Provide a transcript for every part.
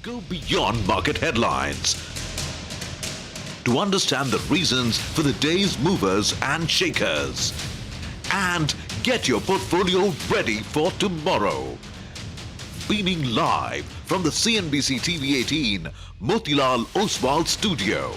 Go beyond market headlines to understand the reasons for the day's movers and shakers. And get your portfolio ready for tomorrow. Beaming live from the CNBC-TV18 Motilal Oswal studio.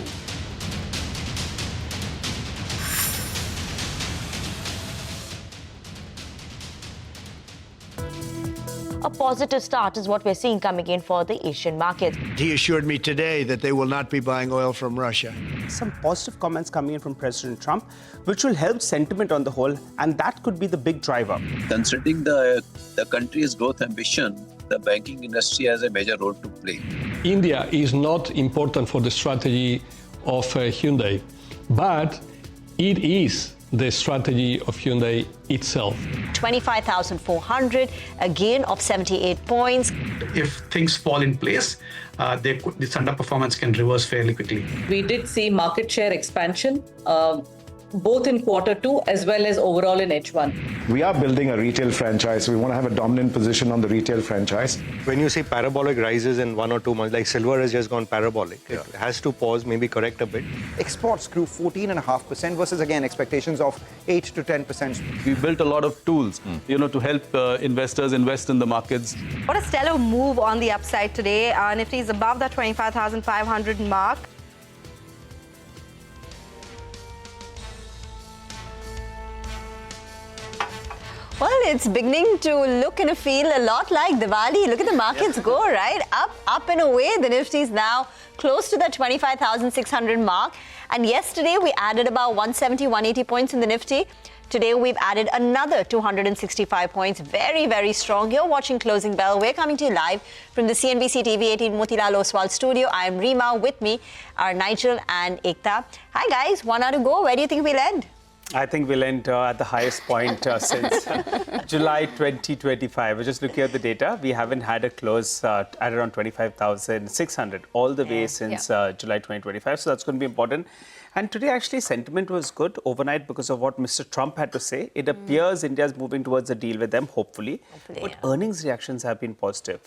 A positive start is what we're seeing coming in for the Asian markets. He assured me today that they will not be buying oil from Russia. Some positive comments coming in from President Trump, which will help sentiment on the whole, and that could be the big driver. Considering the country's growth ambition, the banking industry has a major role to play. India is not important for the strategy of Hyundai, but it is the strategy of Hyundai itself. 25,400, a gain of 78 points. If things fall in place, this underperformance can reverse fairly quickly. We did see market share expansion, both in Q2 as well as overall in H1. We are building a retail franchise. We want to have a dominant position on the retail franchise. When you see parabolic rises in 1 or 2 months, like silver has just gone parabolic, it has to pause, maybe correct a bit. Exports grew 14.5% versus, again, expectations of 8 to 10%. We built a lot of tools, to help investors invest in the markets. What a stellar move on the upside today. Nifty is above that 25,500 mark. Well, it's beginning to look and feel a lot like Diwali. Look at the markets go, right? Up and away. The Nifty is now close to the 25,600 mark. And yesterday, we added about 170, 180 points in the Nifty. Today, we've added another 265 points. Very, very strong. You're watching Closing Bell. We're coming to you live from the CNBC-TV18 Motilal Oswal studio. I am Reema. With me are Nigel and Ekta. Hi, guys. 1 hour to go. Where do you think we'll end? I think we'll end at the highest point since July 2025. We're just looking at the data. We haven't had a close at around 25,600 all the way since July 2025. So that's going to be important. And today, actually, sentiment was good overnight because of what Mr. Trump had to say. It appears India's moving towards a deal with them, hopefully. But earnings reactions have been positive.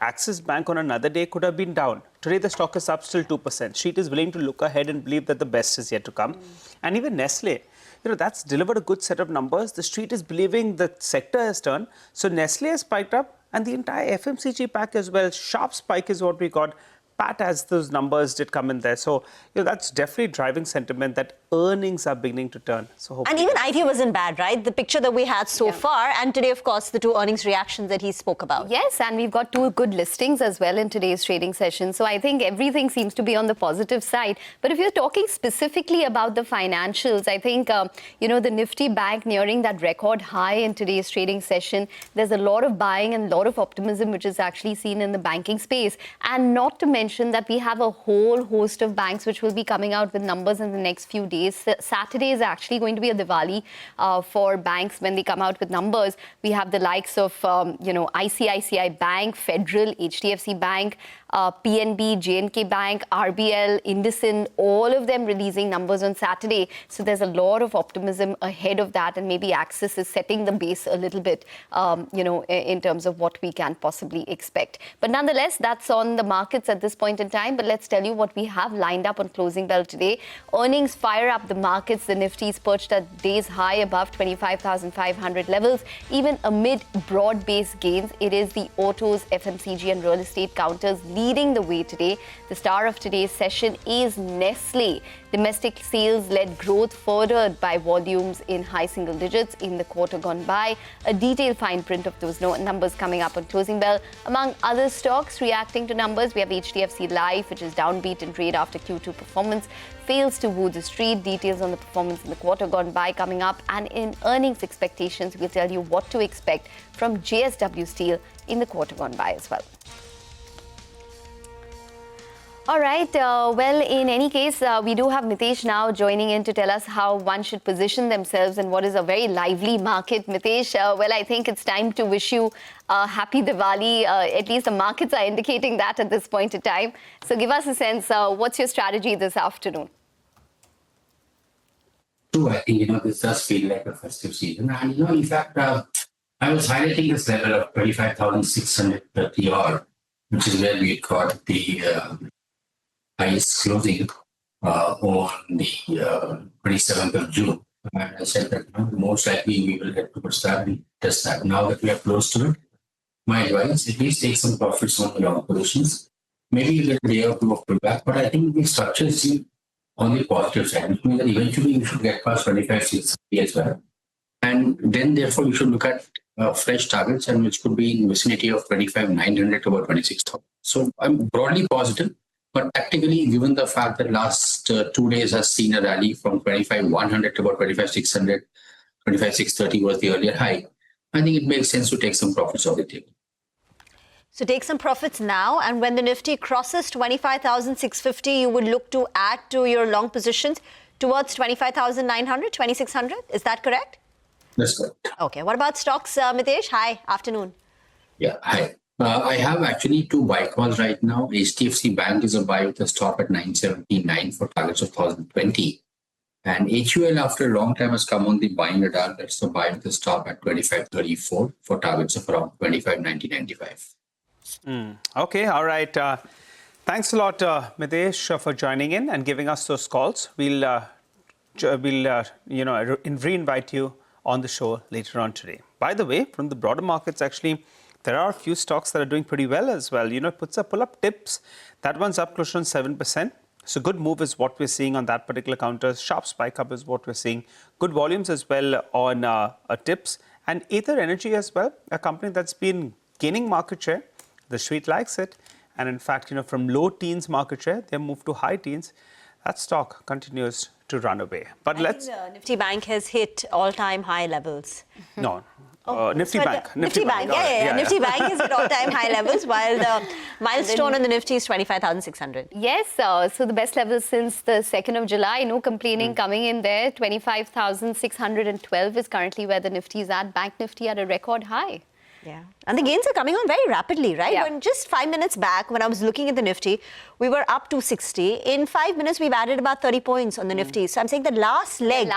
Axis Bank on another day could have been down. Today, the stock is up still 2%. Street is willing to look ahead and believe that the best is yet to come. And even Nestle, that's delivered a good set of numbers. The street is believing the sector has turned. So Nestle has spiked up and the entire FMCG pack as well. Sharp spike is what we got. Pat, as those numbers did come in there. So, that's definitely driving sentiment that earnings are beginning to turn. So and even IT wasn't bad, right? The picture that we had so far. And today, of course, the 2 earnings reactions that he spoke about. Yes, and we've got 2 good listings as well in today's trading session. So I think everything seems to be on the positive side. But if you're talking specifically about the financials, I think, the Nifty Bank nearing that record high in today's trading session. There's a lot of buying and a lot of optimism, which is actually seen in the banking space. And not to mention that we have a whole host of banks which will be coming out with numbers in the next few days. Saturday is actually going to be a Diwali for banks when they come out with numbers. We have the likes of, ICICI Bank, Federal, HDFC Bank, PNB, J&K Bank, RBL, IndusInd, all of them releasing numbers on Saturday. So there's a lot of optimism ahead of that, and maybe Axis is setting the base a little bit, in terms of what we can possibly expect. But nonetheless, that's on the markets at this point in time. But let's tell you what we have lined up on Closing Bell today. Earnings fire up the markets. The Nifty is perched at day's high above 25,500 levels. Even amid broad-based gains, it is the autos, FMCG and real estate counters leading the way today. The star of today's session is Nestle. Domestic sales led growth furthered by volumes in high single digits in the quarter gone by. A detailed fine print of those numbers coming up on Closing Bell. Among other stocks reacting to numbers, we have HDFC Life, which is downbeat in trade after Q2 performance, fails to woo the street. Details on the performance in the quarter gone by coming up. And in earnings expectations, we'll tell you what to expect from JSW Steel in the quarter gone by as well. All right. Well, in any case, we do have Mitesh now joining in to tell us how one should position themselves in what is a very lively market. Mitesh, well, I think it's time to wish you a happy Diwali. At least the markets are indicating that at this point in time. So give us a sense, what's your strategy this afternoon? True, I think, this does feel like a festive season. And, in fact, I was highlighting this level of 25,630 odd which is where we got the highest closing on the 27th of June. And I said that most likely we will get towards that and test that. Now that we are close to it, my advice, at least take some profits on the long positions. Maybe you get a day or two of pullback, but I think the structure is on the positive side, which means that eventually you should get past 25,650 as well. And then therefore you should look at fresh targets, and which could be in vicinity of 25,900 to about 26,000. So I'm broadly positive, but tactically, given the fact that last 2 days has seen a rally from 25,100 to about 25,600, 25,630 was the earlier high, I think it makes sense to take some profits off the table. So take some profits now, and when the Nifty crosses 25,650, you would look to add to your long positions towards 25,900, 2600. Is that correct? That's correct. Okay. What about stocks, Mitesh? Hi. Afternoon. Yeah. Hi. I have actually 2 buy calls right now. HDFC Bank is a buy with a stop at 979 for targets of 1,020. And HUL, after a long time, has come on the buying radar. That's the buy with a stop at 25.34 for targets of around 25.90-95. Okay, all right. Thanks a lot, Mitesh, for joining in and giving us those calls. We'll re-invite you on the show later on today. By the way, from the broader markets, actually, there are a few stocks that are doing pretty well as well. Pull-up tips. That one's up close to 7%. So good move is what we're seeing on that particular counter. Sharp spike up is what we're seeing. Good volumes as well on tips. And Ather Energy as well, a company that's been gaining market share. The street likes it. And in fact, from low teens market share, they moved to high teens. That stock continues to run away. But I think the Nifty Bank has hit all-time high levels. No. Nifty Bank. Nifty Bank. Yeah. Nifty Bank is at all-time high levels, while the milestone on the Nifty is 25,600. Yes, so the best level since the 2nd of July, no complaining coming in there. 25,612 is currently where the Nifty is at. Bank Nifty at a record high. Yeah. And the gains are coming on very rapidly, right? Yeah. When just 5 minutes back, when I was looking at the Nifty, we were up to 60. In 5 minutes, we've added about 30 points on the Nifty. So I'm saying the last leg,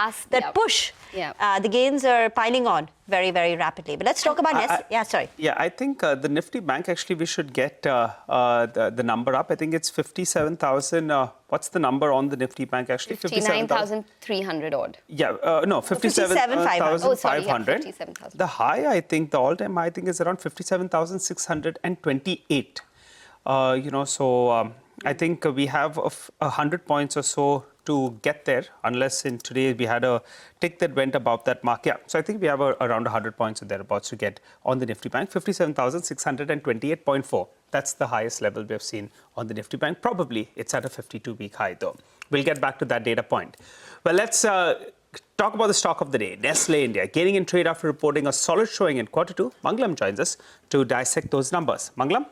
push, the gains are piling on very, very rapidly. But let's talk about I think the Nifty Bank, actually, we should get the number up. I think it's 57,000. What's the number on the Nifty Bank, actually? 59,300 odd. Yeah, no, 57,500. The high, I think, the all-time high, I think, is around 57,628. I think we have 100 points or so to get there, unless in today we had a tick that went above that mark. Yeah, so I think we have around 100 points or thereabouts to get on the Nifty Bank. 57,628.4. That's the highest level we have seen on the Nifty Bank. Probably it's at a 52-week high, though. We'll get back to that data point. Well, let's talk about the stock of the day. Nestle India gaining in trade after reporting a solid showing in Q2. Mangalam joins us to dissect those numbers. Mangalam?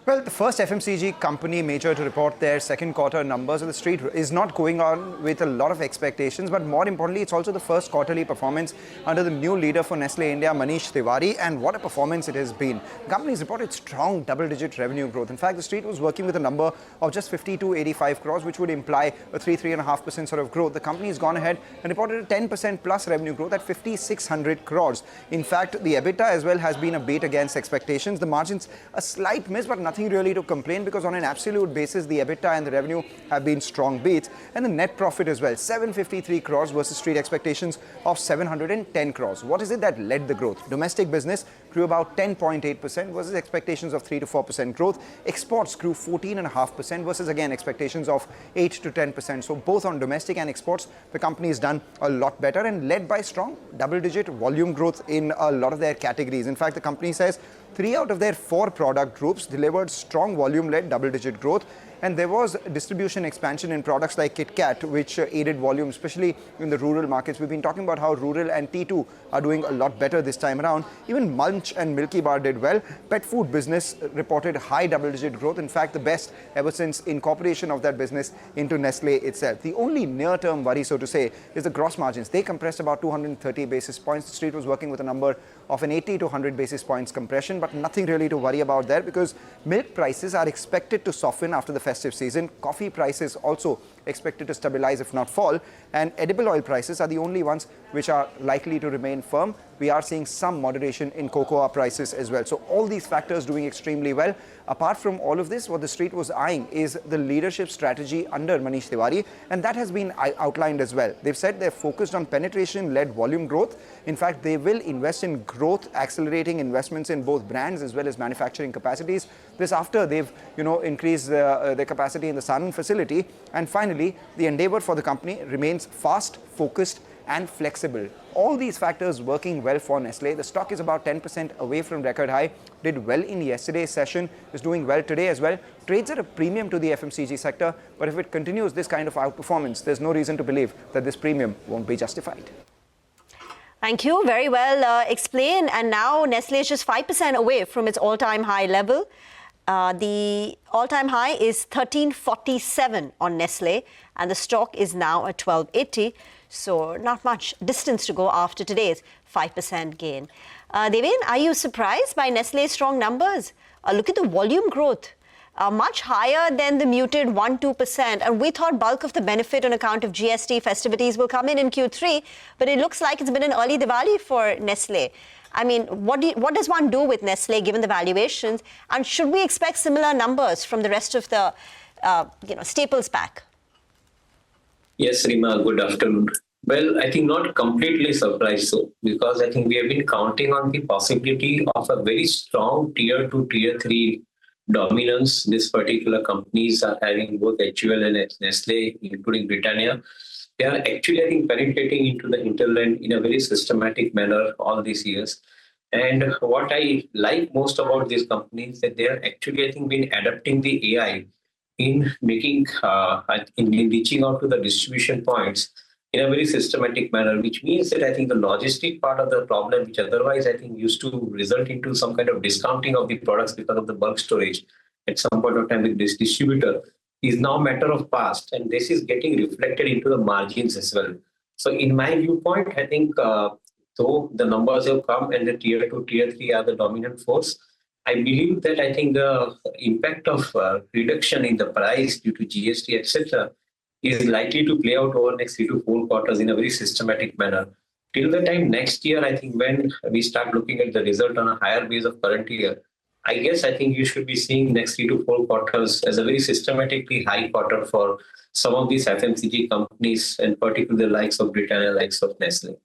Well, the first FMCG company major to report their second quarter numbers on the street is not going on with a lot of expectations, but more importantly, it's also the first quarterly performance under the new leader for Nestle India, Manish Tiwari, and what a performance it has been. The company's reported strong double-digit revenue growth. In fact, the street was working with a number of just 5285 crores, which would imply a 3.5% sort of growth. The company has gone ahead and reported a 10% plus revenue growth at 5,600 crores. In fact, the EBITDA as well has been a beat against expectations. The margins a slight miss, but nothing really to complain, because on an absolute basis, the EBITDA and the revenue have been strong beats, and the net profit as well, 753 crores versus street expectations of 710 crores. What is it that led the growth? Domestic business grew about 10.8% versus expectations of 3 to 4% growth. Exports grew 14.5% versus again expectations of 8 to 10%. So both on domestic and exports, the company has done a lot better and led by strong double-digit volume growth in a lot of their categories. In fact, the company says 3 out of their 4 product groups delivered strong volume-led double-digit growth. And there was distribution expansion in products like KitKat, which aided volume, especially in the rural markets. We've been talking about how rural and T2 are doing a lot better this time around. Even Munch and Milky Bar did well. Pet food business reported high double-digit growth. In fact, the best ever since incorporation of that business into Nestle itself. The only near-term worry, so to say, is the gross margins. They compressed about 230 basis points. The street was working with a number of an 80 to 100 basis points compression, but nothing really to worry about there, because milk prices are expected to soften after the festive season. Coffee prices also expected to stabilize if not fall, and edible oil prices are the only ones which are likely to remain firm. we are seeing some moderation in cocoa prices as well. So all these factors doing extremely well. Apart from all of this, what the street was eyeing is the leadership strategy under Manish Tiwari, and that has been outlined as well. They've said they're focused on penetration-led volume growth. In fact, they will invest in growth, accelerating investments in both brands as well as manufacturing capacities. This after they've increased their capacity in the Sanand facility. And finally, the endeavor for the company remains fast, focused, and flexible. All these factors working well for Nestle. The stock is about 10% away from record high, did well in yesterday's session, is doing well today as well, trades at a premium to the FMCG sector, but if it continues this kind of outperformance, there's no reason to believe that this premium won't be justified. Thank you. Very well explained. And now Nestle is just 5% away from its all-time high level. The all-time high is 1347 on Nestle, and the stock is now at 1280. So not much distance to go after today's 5% gain. Devin, are you surprised by Nestle's strong numbers? Look at the volume growth, much higher than the muted 1-2%. And we thought bulk of the benefit on account of GST festivities will come in Q3, but it looks like it's been an early Diwali for Nestle. I mean, what does one do with Nestle given the valuations? And should we expect similar numbers from the rest of the staples pack? Yes, Rima, good afternoon. Well, I think not completely surprised so, because I think we have been counting on the possibility of a very strong tier 2, tier 3 dominance. These particular companies are having both HUL and Nestle, including Britannia. They are actually, I think, penetrating into the hinterland in a very systematic manner all these years. And what I like most about these companies is that they are actually, I think, been adapting the AI in making, in reaching out to the distribution points in a very systematic manner, which means that I think the logistic part of the problem, which otherwise I think used to result into some kind of discounting of the products because of the bulk storage at some point of time with this distributor, is now a matter of past. And this is getting reflected into the margins as well. So in my viewpoint, I think though the numbers have come and the tier 2, tier 3 are the dominant force, I believe that I think the impact of reduction in the price due to GST, etc., is likely to play out over the next 3 to 4 quarters in a very systematic manner. Till the time next year, I think when we start looking at the result on a higher base of current year, I think you should be seeing next 3 to 4 quarters as a very systematically high quarter for some of these FMCG companies, and particularly the likes of Britannia, likes of Nestle.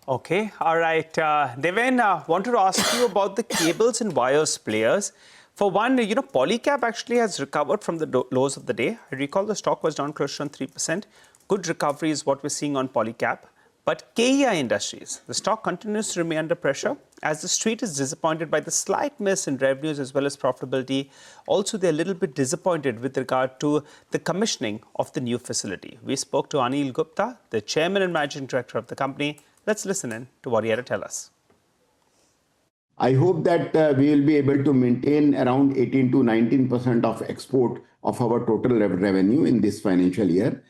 Okay, all right. Devin, wanted to ask you about the cables and wires players. For one, Polycab actually has recovered from the lows of the day. I recall the stock was down close to 3%. Good recovery is what we're seeing on Polycab. But KEI Industries, the stock continues to remain under pressure as the street is disappointed by the slight miss in revenues as well as profitability. Also, they're a little bit disappointed with regard to the commissioning of the new facility. We spoke to Anil Gupta, the chairman and managing director of the company. Let's listen in to what he had to tell us. I hope that we will be able to maintain around 18 to 19% of export of our total revenue in this financial year.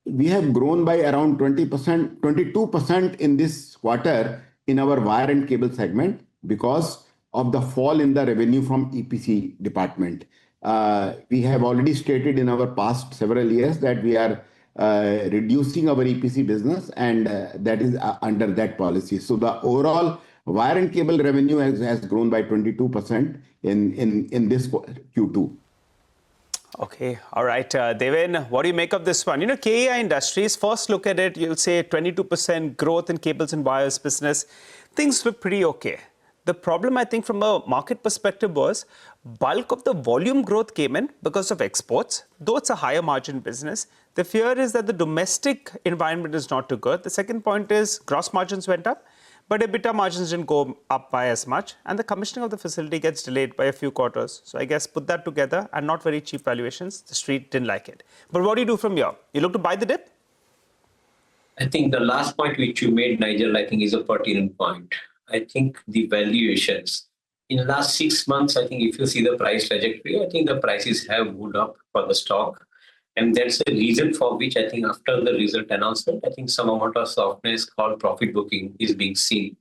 We have grown by around 22% in this quarter in our wire and cable segment because of the fall in the revenue from EPC department. We have already stated in our past several years that we are reducing our EPC business, and that is under that policy. So the overall wire and cable revenue has grown by 22% in this Q2. Okay, all right. Devin, what do you make of this one? KEI Industries, first look at it, you'll say 22% growth in cables and wires business. Things look pretty okay. The problem, I think, from a market perspective was bulk of the volume growth came in because of exports, though it's a higher margin business. The fear is that the domestic environment is not too good. The second point is gross margins went up, but EBITDA margins didn't go up by as much, and the commissioning of the facility gets delayed by a few quarters. So I guess put that together, and not very cheap valuations. The street didn't like it. But what do you do from here? You look to buy the dip? I think the last point which you made, Nigel, I think is a pertinent point. I think the valuations in the last 6 months, I think if you see the price trajectory, I think the prices have moved up for the stock. And that's the reason for which I think after the result announcement, I think some amount of softness called profit booking is being seen.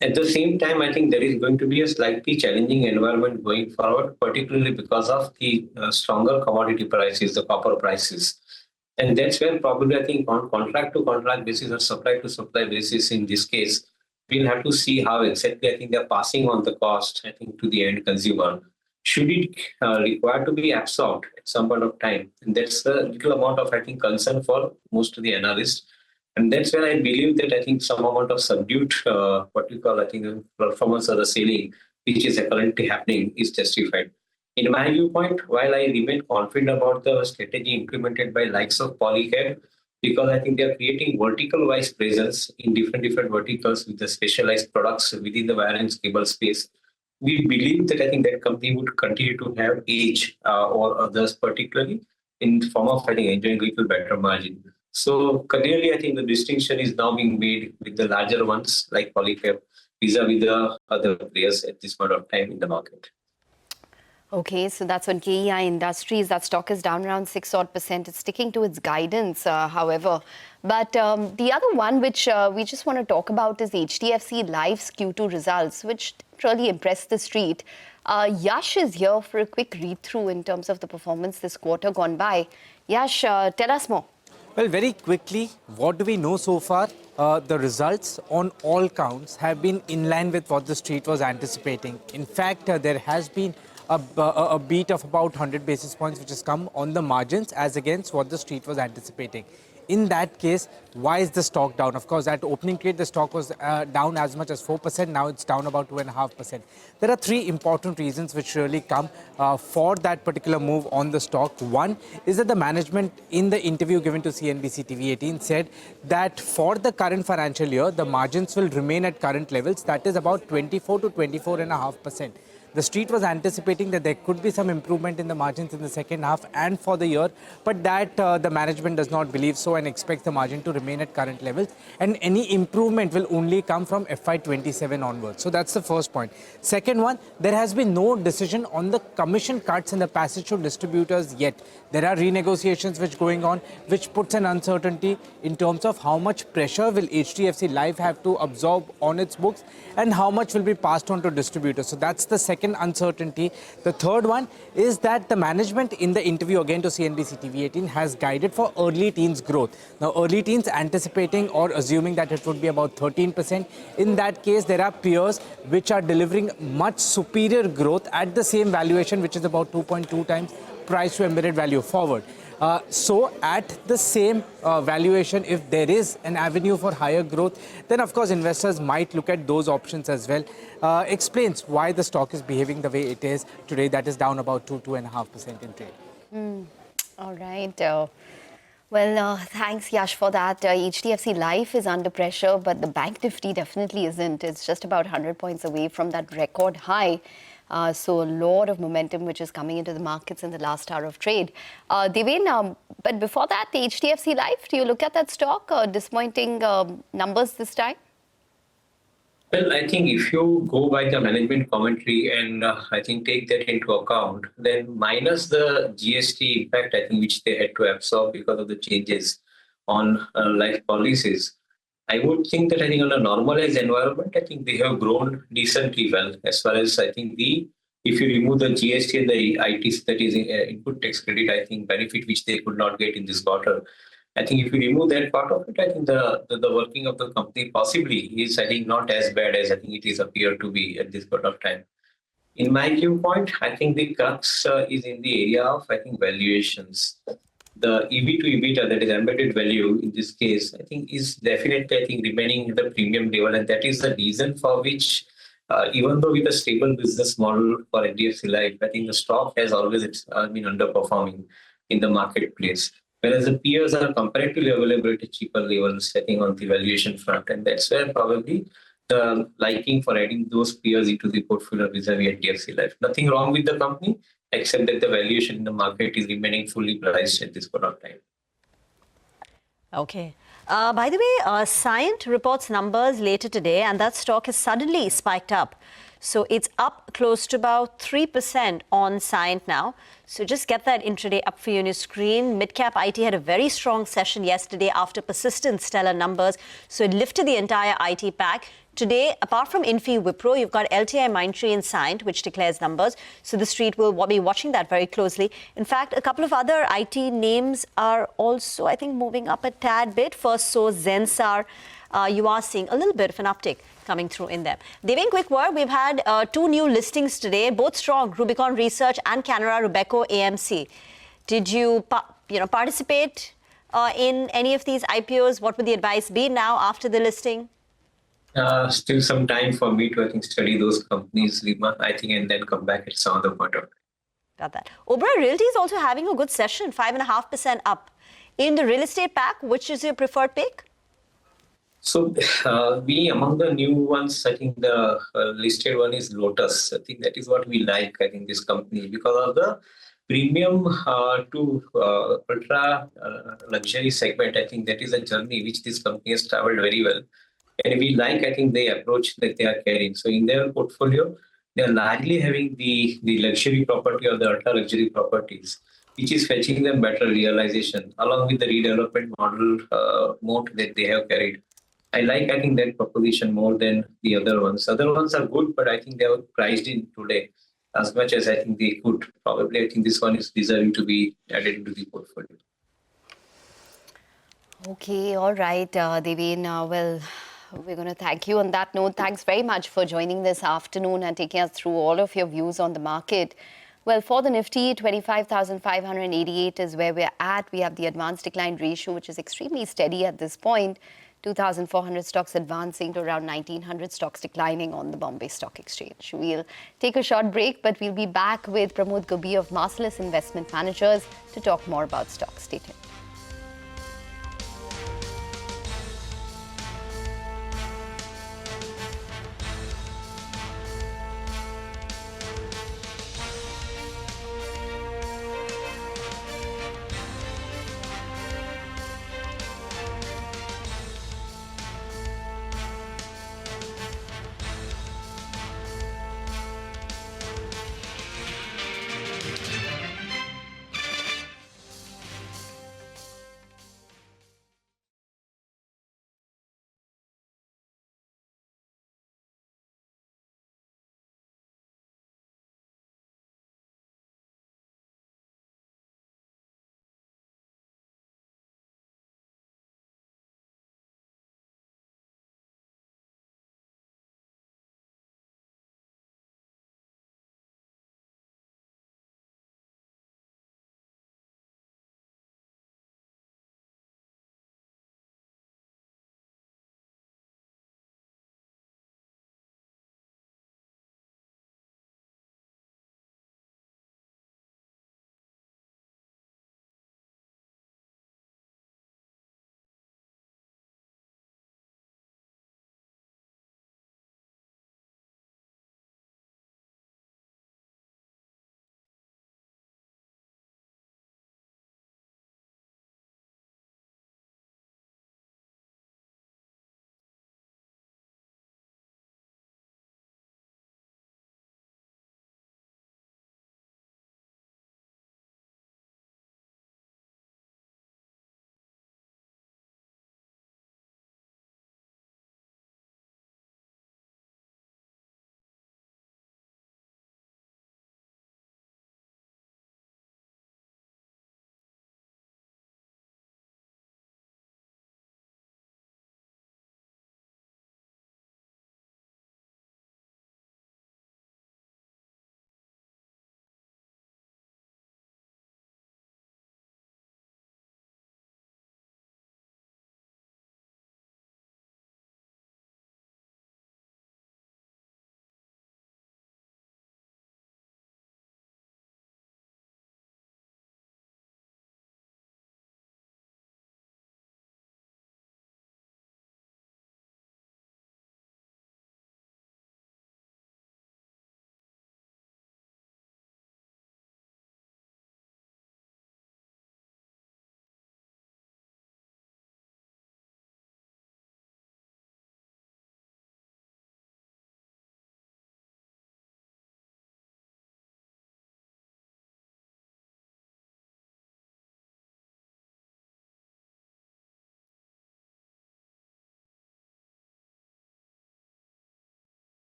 At the same time, I think there is going to be a slightly challenging environment going forward, particularly because of the stronger commodity prices, the copper prices. And that's where probably I think on contract to contract basis or supply to supply basis in this case, we'll have to see how exactly I think they're passing on the cost, I think, to the end consumer. Should it require to be absorbed at some point of time? And that's a little amount of, I think, concern for most of the analysts. And that's where I believe that I think some amount of subdued, what we call, I think, performance or the selling, which is currently happening, is justified. In my viewpoint, while I remain confident about the strategy implemented by likes of Polycab, because I think they are creating vertical-wise presence in different verticals with the specialized products within the wire and cable space, we believe that I think that company would continue to have edge or others, particularly in the form of I think enjoying a little better margin. So clearly, I think the distinction is now being made with the larger ones like Polycab vis-a-vis the other players at this point of time in the market. Okay, so that's on KEI Industries. That stock is down around 6% It's sticking to its guidance, however. But the other one which we just want to talk about is HDFC Life's Q2 results, which really impressed the street. Yash is here for a quick read-through in terms of the performance this quarter gone by. Yash, tell us more. Well, very quickly, what do we know so far? The results on all counts have been in line with what the street was anticipating. In fact, there has been a beat of about 100 basis points which has come on the margins as against what the street was anticipating. In that case, why is the stock down? Of course, at opening trade, the stock was down as much as 4%. Now it's down about 2.5%. There are three important reasons which really come for that particular move on the stock. One is that the management in the interview given to CNBC-TV18 said that for the current financial year, the margins will remain at current levels. That is about 24 to 24.5%. The street was anticipating that there could be some improvement in the margins in the second half and for the year, but that the management does not believe so and expects the margin to remain at current levels. And any improvement will only come from FY27 onwards. So that's the first point. Second one, there has been no decision on the commission cuts in the passage to distributors yet. There are renegotiations which are going on, which puts an uncertainty in terms of how much pressure will HDFC Life have to absorb on its books and how much will be passed on to distributors. So that's the second uncertainty. The third one is that the management in the interview again to CNBC-TV18 has guided for early teens growth. Now, early teens anticipating or assuming that it would be about 13%. In that case, there are peers which are delivering much superior growth at the same valuation, which is about 2.2 times price to embedded value forward. So at the same valuation, if there is an avenue for higher growth, then of course investors might look at those options as well. Explains why the stock is behaving the way it is today, that is down about 2.5% in trade. All right. Well, thanks, Yash, for that. HDFC Life is under pressure, but the Bank Nifty definitely isn't. It's just about 100 points away from that record high. So a lot of momentum which is coming into the markets in the last hour of trade. Devin, but before that, the HDFC Life, do you look at that stock? Disappointing numbers this time? Well, I think if you go by the management commentary and I think take that into account, then minus the GST impact, I think, which they had to absorb because of the changes on life policies, I would think that I think on a normalized environment, I think they have grown decently well as far as I think if you remove the GST and the IT, that is input tax credit, I think benefit which they could not get in this quarter. I think if you remove that part of it, I think the working of the company possibly is, I think, not as bad as I think it is appeared to be at this point of time. In my viewpoint, I think the crux is in the area of, I think, valuations. The EV to EBITDA, that is embedded value in this case, I think is definitely, I think, remaining at the premium level. And that is the reason for which, even though with a stable business model for HDFC Life, I think the stock has always been underperforming in the marketplace. Whereas the peers are comparatively available at a cheaper levels, I think, on the valuation front. And that's where probably the liking for adding those peers into the portfolio vis-a-vis HDFC Life. Nothing wrong with the company, except that the valuation in the market is remaining fully priced at this point of time. Okay. By the way, Cyient reports numbers later today, and that stock has suddenly spiked up. So it's up close to about 3% on Cyient now. So just get that intraday up for you on your screen. Midcap IT had a very strong session yesterday after persistent stellar numbers. So it lifted the entire IT pack Today, apart from Infi Wipro, you've got LTI Mindtree and Cyient, which declares numbers. So the street will be watching that very closely. In fact, a couple of other IT names are also, I think, moving up a tad bit. First, so Zensar, you are seeing a little bit of an uptick coming through in them. Devin, quick word. We've had 2 new listings today, both strong, Rubicon Research and Canara Robeco AMC. Did you, participate in any of these IPOs? What would the advice be now after the listing? Still some time for me to, I think, study those companies, Rima, I think, and then come back at some other point of time. Got that. Oberoi Realty is also having a good session, 5.5% up. In the real estate pack, which is your preferred pick? So among the new ones, I think the listed one is Lotus. I think that is what we like, I think, this company, because of the premium to ultra luxury segment. I think that is a journey which this company has traveled very well. And we like, I think, the approach that they are carrying. So in their portfolio, they are largely having the luxury property or the ultra luxury properties, which is fetching them better realization along with the redevelopment model mode that they have carried. I think, that proposition more than the other ones. Other ones are good, but I think they are priced in today as much as I think they could. Probably, I think this one is deserving to be added into the portfolio. Okay, all right, Devin. Well, we're going to thank you on that note. Thanks very much for joining this afternoon and taking us through all of your views on the market. Well, for the Nifty, 25,588 is where we're at. We have the advanced decline ratio, which is extremely steady at this point. 2,400 stocks advancing to around 1,900 stocks declining on the Bombay Stock Exchange. We'll take a short break, but we'll be back with Pramod Gubbi of Marcellus Investment Managers to talk more about stocks. Stay tuned.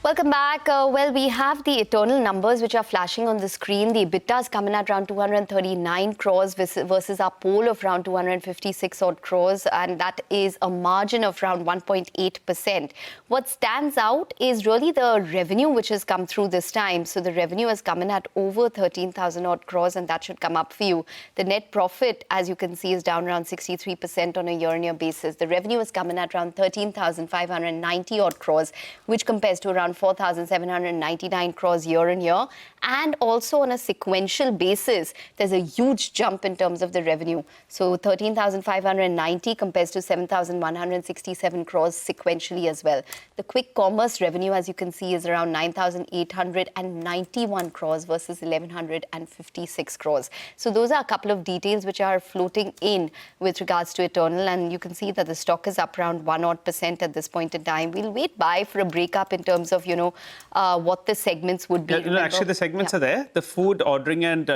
Welcome back. Well, we have the eternal numbers which are flashing on the screen. The EBITDA is coming at around 239 crores versus our poll of around 256 odd crores, and that is a margin of around 1.8%. What stands out is really the revenue which has come through this time. So the revenue has come in at over 13,000 odd crores, and that should come up for you. The net profit, as you can see, is down around 63% on a year-on-year basis. The revenue is coming at around 13,590 odd crores, which compares to around 4,799 crores year on year. And also on a sequential basis, there's a huge jump in terms of the revenue. So 13,590 compares to 7,167 crores sequentially as well. The quick commerce revenue, as you can see, is around 9,891 crores versus 1,156 crores. So those are a couple of details which are floating in with regards to Eternal. And you can see that the stock is up around 1% at this point in time. We'll wait by for a breakup in terms of, what the segments would be. Actually, the segments are there. The food ordering and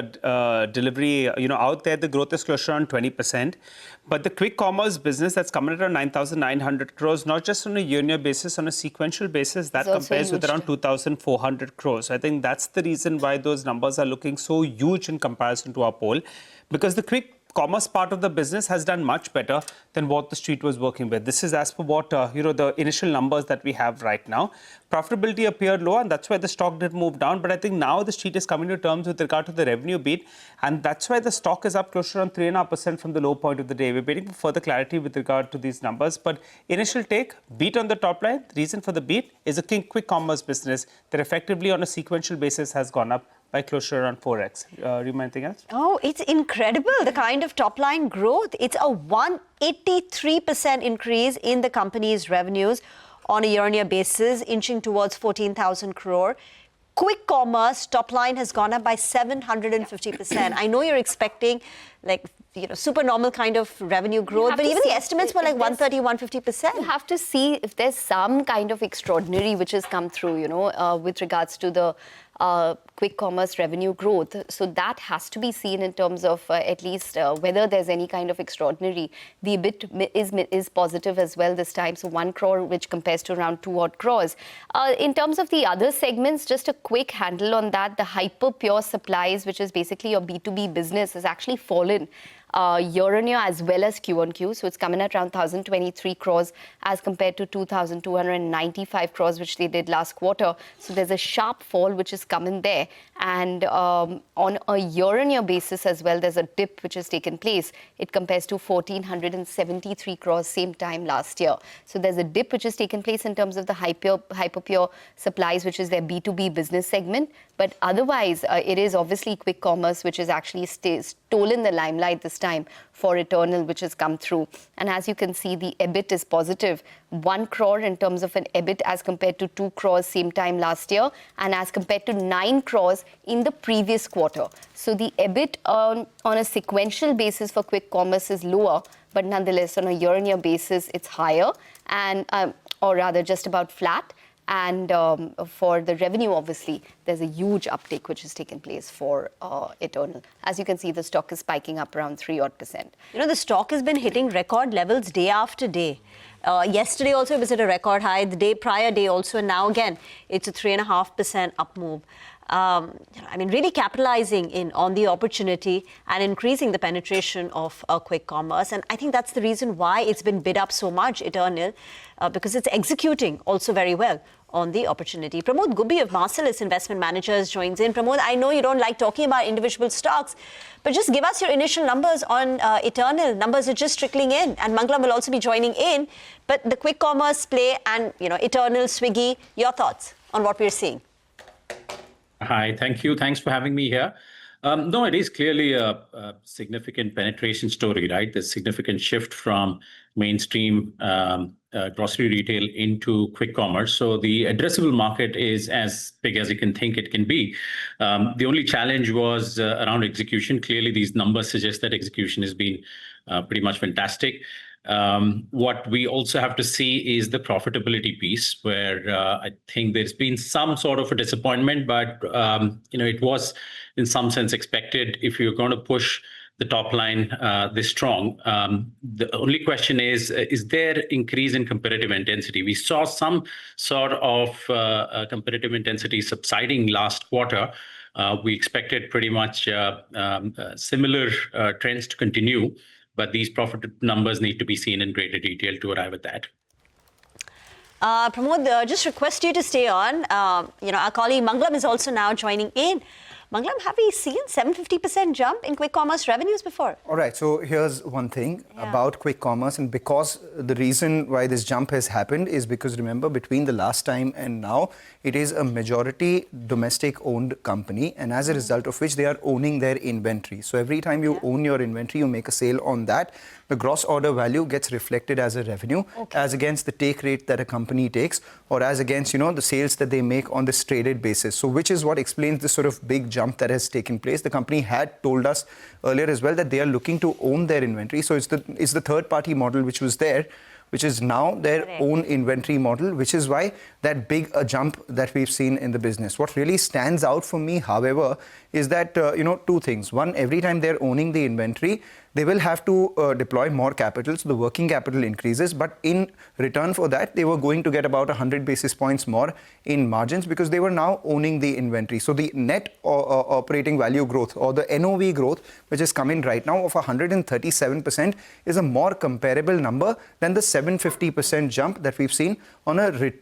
delivery, out there, the growth is closer on 20%. But the quick commerce business that's coming at around 9,900 crores, not just on a year-on-year basis, on a sequential basis, that compares with around 2,400 crores. So I think that's the reason why those numbers are looking so huge in comparison to our poll, because the quick commerce part of the business has done much better than what the street was working with. This is as per what, the initial numbers that we have right now. Profitability appeared low, and that's why the stock did move down. But I think now the street is coming to terms with regard to the revenue beat, and that's why the stock is up closer on 3.5% from the low point of the day. We're waiting for further clarity with regard to these numbers. But initial take, beat on the top line. The reason for the beat is a quick commerce business that effectively on a sequential basis has gone up by closer around 4x. Rima, anything else? Oh, it's incredible, the kind of top-line growth. It's a 183% increase in the company's revenues on a year-on-year basis, inching towards 14,000 crore. Quick commerce top line has gone up by 750%. I know you're expecting super normal kind of revenue growth, but even the estimates were like 130, 150%. You have to see if there's some kind of extraordinary which has come through, with regards to the quick commerce revenue growth. So that has to be seen in terms of at least whether there's any kind of extraordinary. The EBIT is positive as well this time. So 1 crore, which compares to around 2 odd crores. In terms of the other segments, just a quick handle on that. The hyper pure supplies, which is basically your B2B business, has actually fallen year-on-year as well as Q-on-Q. So it's coming at around 1,023 crores as compared to 2,295 crores, which they did last quarter. So there's a sharp fall which is coming there. And on a year-on-year basis as well, there's a dip which has taken place. It compares to 1,473 crores same time last year. So there's a dip which has taken place in terms of the hyper pure supplies, which is their B2B business segment. But otherwise, it is obviously quick commerce, which is actually stolen the limelight this time for Eternal, which has come through. And as you can see, the EBIT is positive. 1 crore in terms of an EBIT as compared to 2 crores same time last year, and as compared to 9 crores in the previous quarter. So the EBIT on a sequential basis for quick commerce is lower, but nonetheless on a year-on-year basis, it's higher, and or rather just about flat. And for the revenue, obviously, there's a huge uptick which has taken place for Eternal. As you can see, the stock is spiking up around 3%. The stock has been hitting record levels day after day. Yesterday also it was at a record high, the day prior day also, and now again, it's a 3.5% up move. Really capitalizing on the opportunity and increasing the penetration of quick commerce. And I think that's the reason why it's been bid up so much, Eternal, because it's executing also very well on the opportunity. Pramod Gubbi of Marcellus Investment Managers joins in. Pramod, I know you don't like talking about individual stocks, but just give us your initial numbers on Eternal. Numbers are just trickling in, and Mangalam will also be joining in. But the quick commerce play and, Eternal, Swiggy, your thoughts on what we're seeing? Hi, thank you. Thanks for having me here. No, it is clearly a significant penetration story, right? There's significant shift from mainstream grocery retail into quick commerce. So the addressable market is as big as you can think it can be. The only challenge was around execution. Clearly, these numbers suggest that execution has been pretty much fantastic. What we also have to see is the profitability piece, where I think there's been some sort of a disappointment, but it was in some sense expected. If you're going to push the top line this strong. The only question is there increase in competitive intensity? We saw some sort of competitive intensity subsiding last quarter. We expected pretty much similar trends to continue, but these profit numbers need to be seen in greater detail to arrive at that. Pramod, just request you to stay on. Our colleague Manglam is also now joining in. Manglam, have we seen 750% jump in quick commerce revenues before? All right, so here's one thing about quick commerce, and because the reason why this jump has happened is because, remember, between the last time and now, it is a majority domestic owned company, and as a result of which they are owning their inventory. So every time you own your inventory, you make a sale on that, the gross order value gets reflected as a revenue, as against the take rate that a company takes, or as against, the sales that they make on this traded basis. So which is what explains this sort of big jump that has taken place. The company had told us earlier as well that they are looking to own their inventory. So it's the third party model which was there, which is now their own inventory model, which is why that big jump that we've seen in the business. What really stands out for me, however, is that, two things. One, every time they're owning the inventory, they will have to deploy more capital, so the working capital increases. But in return for that, they were going to get about 100 basis points more in margins because they were now owning the inventory. So the net operating value growth, or the NOV growth, which is coming right now of 137%, is a more comparable number than the 750% jump that we've seen on a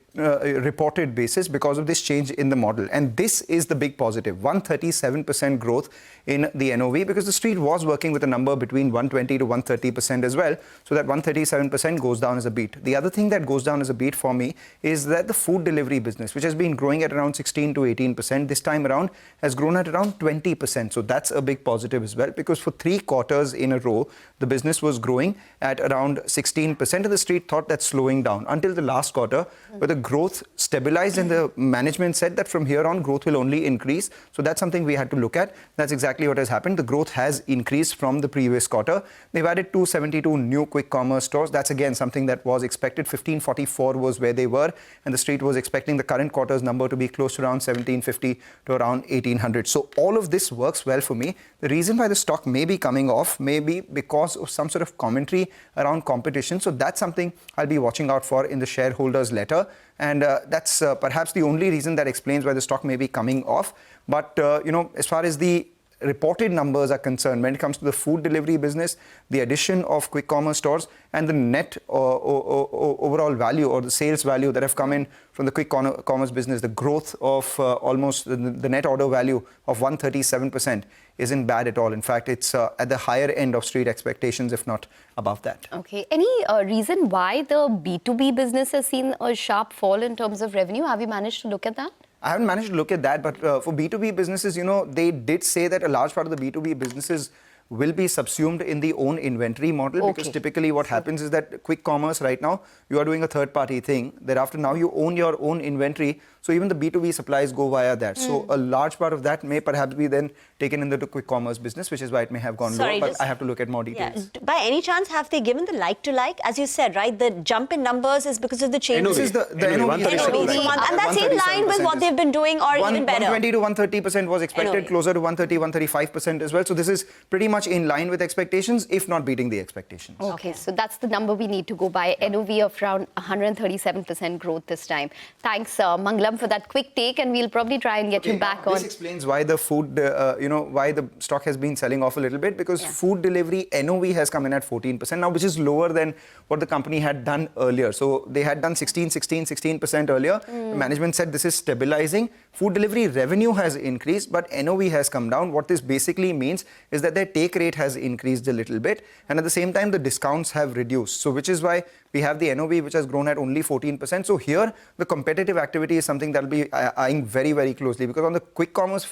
reported basis because of this change in the model. And this is the big positive, 137% growth in the NOV, because the street was working with a number between 120 to 130% as well. So that 137% goes down as a beat. The other thing that goes down as a beat for me is that the food delivery business, which has been growing at around 16 to 18%, this time around has grown at around 20%. So that's a big positive as well, because for 3 quarters in a row, the business was growing at around 16%, and the street thought that's slowing down until the last quarter, where the growth stabilized and the management said that from here on growth will only increase. So that's something we had to look at. That's exactly what has happened. The growth has increased from the previous quarter. They've added 272 new quick commerce stores. That's again something that was expected. 1544 was where they were, and the street was expecting the current quarter's number to be close to around 1750 to around 1800. So all of this works well for me. The reason why the stock may be coming off may be because of some sort of commentary around competition. So that's something I'll be watching out for in the shareholders letter. And that's perhaps the only reason that explains why the stock may be coming off. But, as far as the reported numbers are concerned, when it comes to the food delivery business, the addition of quick commerce stores and the net overall value, or the sales value that have come in from the quick commerce business, the growth of almost the net order value of 137% isn't bad at all. In fact, it's at the higher end of street expectations, if not above that. Okay. Any reason why the B2B business has seen a sharp fall in terms of revenue? Have you managed to look at that? I haven't managed to look at that, but for B2B businesses, they did say that a large part of the B2B businesses will be subsumed in the own inventory model, because typically what happens is that quick commerce right now, you are doing a third-party thing. Thereafter, now you own your own inventory, so even the B2B supplies go via that. So a large part of that may perhaps be then taken into the quick commerce business, which is why it may have gone lower, but I have to look at more details. Yeah. By any chance, have they given the like-to-like? As you said, right, the jump in numbers is because of the change. This is the NOV. And that's in line with what they've been doing, or even better. 120 to 130% was expected, closer to 130, 135% as well. So this is pretty much in line with expectations, if not beating the expectations. Okay, so that's the number we need to go by. NOV of around 137% growth this time. Thanks, Manglam, for that quick take, and we'll probably try and get you back on. This explains why the food, why the stock has been selling off a little bit, because food delivery NOV has come in at 14% now, which is lower than what the company had done earlier. So they had done 16% earlier. The management said this is stabilizing. Food delivery revenue has increased, but NOV has come down. What this basically means is that their take rate has increased a little bit, and at the same time the discounts have reduced. So which is why we have the NOV, which has grown at only 14%. So here the competitive activity is something that will be eyeing very, very closely, because on the quick commerce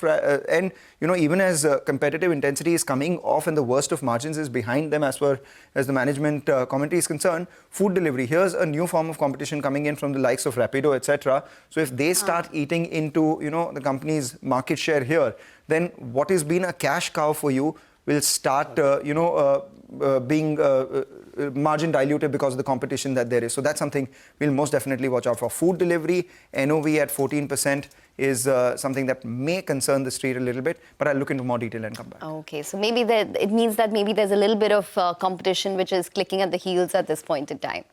end, even as competitive intensity is coming off and the worst of margins is behind them as far as the management commentary is concerned, food delivery, here's a new form of competition coming in from the likes of Rapido, etc. So if they start eating into the company's market share here, then what has been a cash cow for you will start being margin diluted because of the competition that there is. So that's something we'll most definitely watch out for. Food delivery, NOV at 14%, is something that may concern the street a little bit, but I'll look into more detail and come back. Okay, so maybe it means that maybe there's a little bit of competition which is clicking at the heels at this point in time.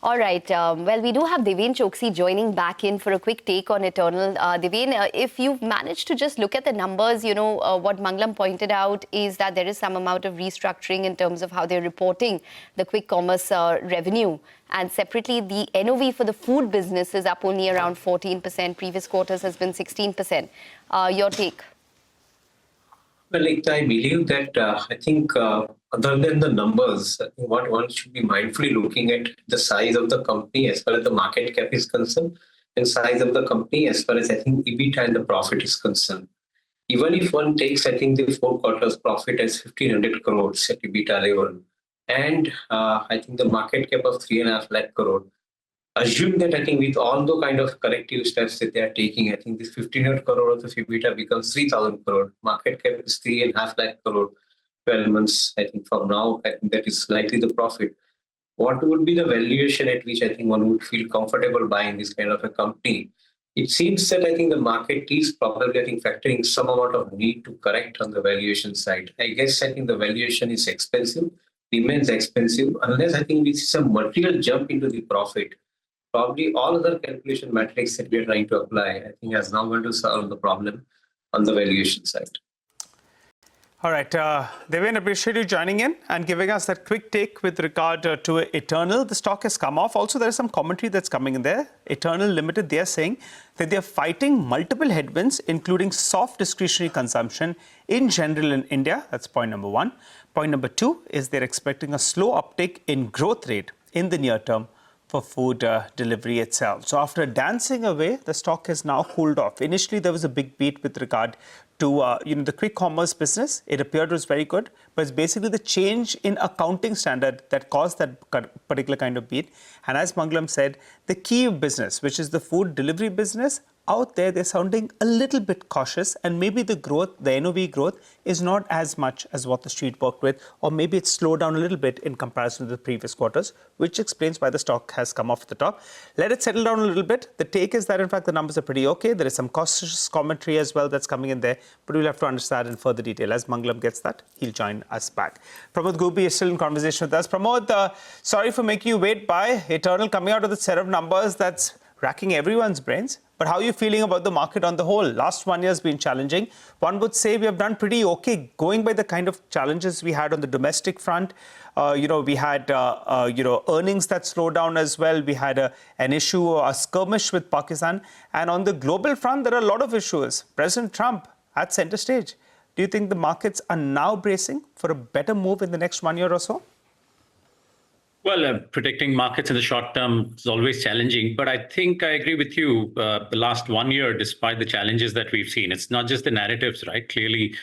All right. Well, we do have Deven Choksi joining back in for a quick take on Eternal. Deven, if you've managed to just look at the numbers, what Mangalam pointed out is that there is some amount of restructuring in terms of how they're reporting the quick commerce revenue. And separately, the NOV for the food business is up only around 14%. Previous quarters has been 16%. Your take? Well, I believe that I think other than the numbers, I think what one should be mindfully looking at the size of the company as far as the market cap is concerned, and size of the company as far as I think EBITDA and the profit is concerned. Even if one takes, I think, the 4 quarters profit as 1,500 crores at EBITDA level, and I think the market cap of 3.5 lakh crore, assume that I think with all the kind of corrective steps that they are taking, I think this 1,500 crore of the EBITDA becomes 3,000 crore. Market cap is 3.5 lakh crore. 12 months, I think from now, I think that is likely the profit. What would be the valuation at which I think one would feel comfortable buying this kind of a company? It seems that I think the market is probably, I think, factoring some amount of need to correct on the valuation side. I guess I think the valuation is expensive, remains expensive, unless I think we see some material jump into the profit. Probably all other calculation metrics that we are trying to apply, I think, has now going to solve the problem on the valuation side. All right, Deven, appreciate you joining in and giving us that quick take with regard to Eternal. The stock has come off. Also, there is some commentary that's coming in there. Eternal Limited, they are saying that they are fighting multiple headwinds, including soft discretionary consumption in general in India. That's point number one. Point number two is they're expecting a slow uptick in growth rate in the near term for food delivery itself. So after dancing away, the stock has now cooled off. Initially, there was a big beat with regard to the quick commerce business. It appeared was very good, but it's basically the change in accounting standard that caused that particular kind of beat. And as Mangalam said, the key business, which is the food delivery business, out there, they're sounding a little bit cautious, and maybe the growth, the NOV growth, is not as much as what the street worked with, or maybe it's slowed down a little bit in comparison to the previous quarters, which explains why the stock has come off the top. Let it settle down a little bit. The take is that, in fact, the numbers are pretty okay. There is some cautious commentary as well that's coming in there, but we'll have to understand in further detail. As Mangalam gets that, he'll join us back. Pramod Gubi is still in conversation with us. Pramod, sorry for making you wait by Eternal coming out with a set of numbers that's racking everyone's brains. But how are you feeling about the market on the whole? Last 1 year has been challenging. One would say we have done pretty okay going by the kind of challenges we had on the domestic front. We had earnings that slowed down as well. We had an issue, a skirmish with Pakistan. And on the global front, there are a lot of issues. President Trump at center stage. Do you think the markets are now bracing for a better move in the next 1 year or so? Well, predicting markets in the short term is always challenging, but I think I agree with you. The last 1 year, despite the challenges that we've seen, it's not just the narratives, right? Clearly,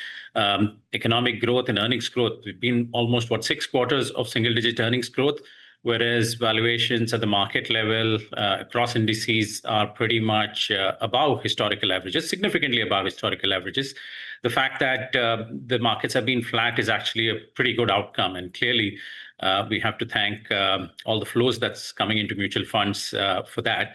economic growth and earnings growth, we've been almost, 6 quarters of single-digit earnings growth, whereas valuations at the market level across indices are pretty much above historical averages, significantly above historical averages. The fact that the markets have been flat is actually a pretty good outcome, and clearly, we have to thank all the flows that's coming into mutual funds for that.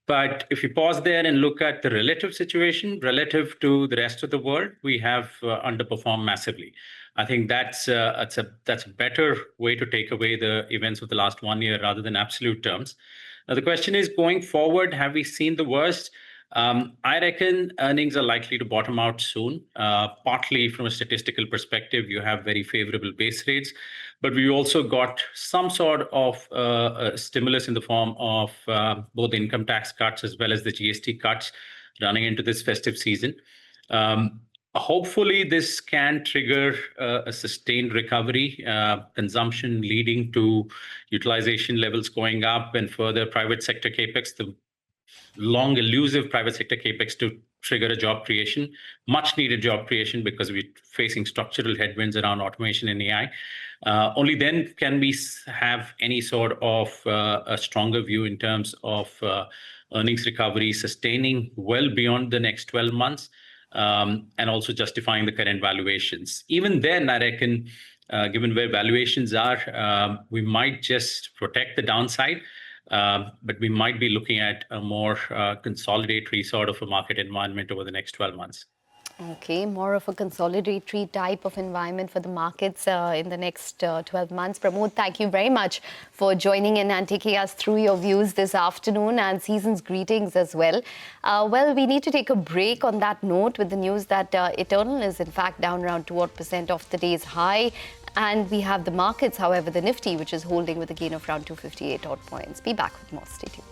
But if you pause there and look at the relative situation, relative to the rest of the world, we have underperformed massively. I think that's a better way to take away the events of the last 1 year rather than absolute terms. Now, the question is, going forward, have we seen the worst? I reckon earnings are likely to bottom out soon. Partly from a statistical perspective, you have very favorable base rates, but we also got some sort of stimulus in the form of both income tax cuts as well as the GST cuts running into this festive season. Hopefully, this can trigger a sustained recovery, consumption leading to utilization levels going up and further private sector capex, the long elusive private sector capex to trigger a job creation, much needed job creation, because we're facing structural headwinds around automation and AI. Only then can we have any sort of a stronger view in terms of earnings recovery sustaining well beyond the next 12 months and also justifying the current valuations. Even then, I reckon, given where valuations are, we might just protect the downside. But we might be looking at a more consolidatory sort of a market environment over the next 12 months. Okay, more of a consolidatory type of environment for the markets in the next 12 months. Pramod, thank you very much for joining in and taking us through your views this afternoon, and season's greetings as well. Well, we need to take a break on that note with the news that Eternal is in fact down around 2% off the day's high. And we have the markets, however, the Nifty, which is holding with a gain of around 258 odd points. Be back with more. Stay tuned.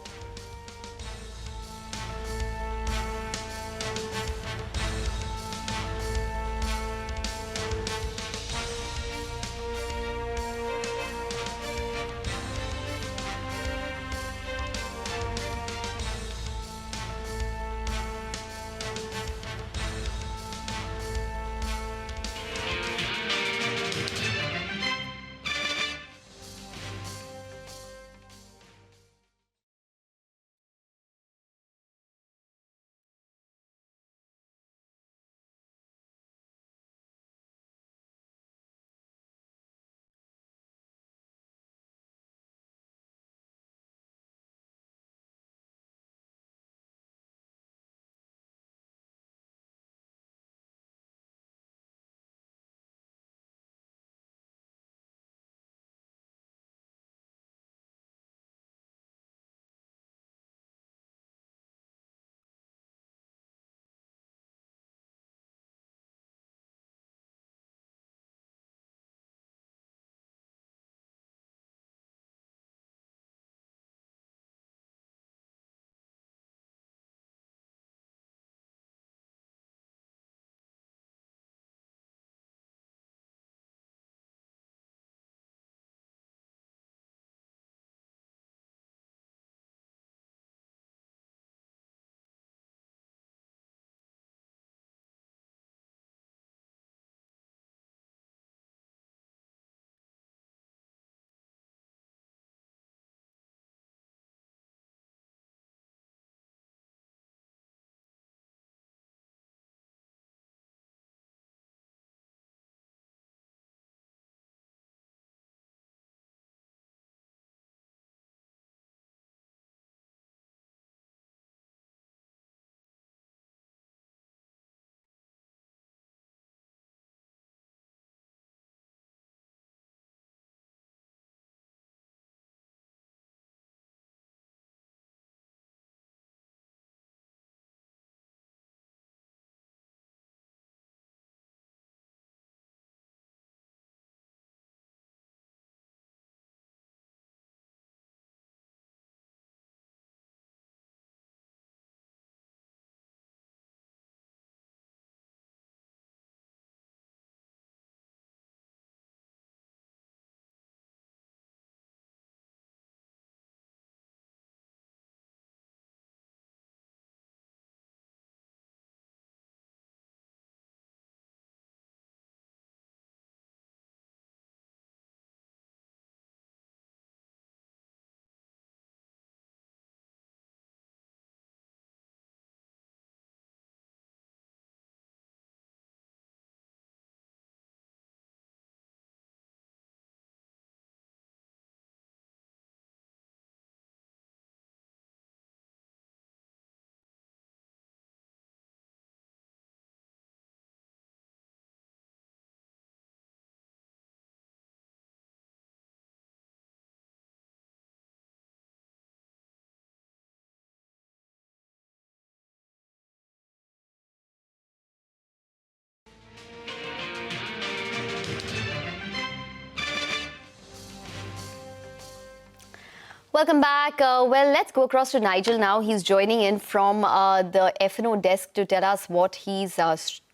Welcome back. Well, let's go across to Nigel now. He's joining in from the F&O desk to tell us what he's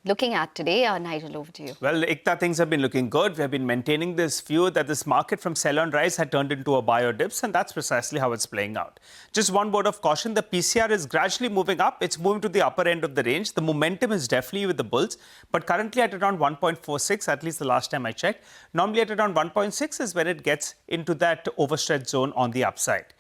looking at today. Nigel, over to you. Well, Ekta, things have been looking good. We have been maintaining this view that this market from sell on rise had turned into a buy or dips, and that's precisely how it's playing out. Just one word of caution, the PCR is gradually moving up. It's moving to the upper end of the range. The momentum is definitely with the bulls, but currently at around 1.46, at least the last time I checked. Normally at around 1.6 is when it gets into that overstretched zone on the upside.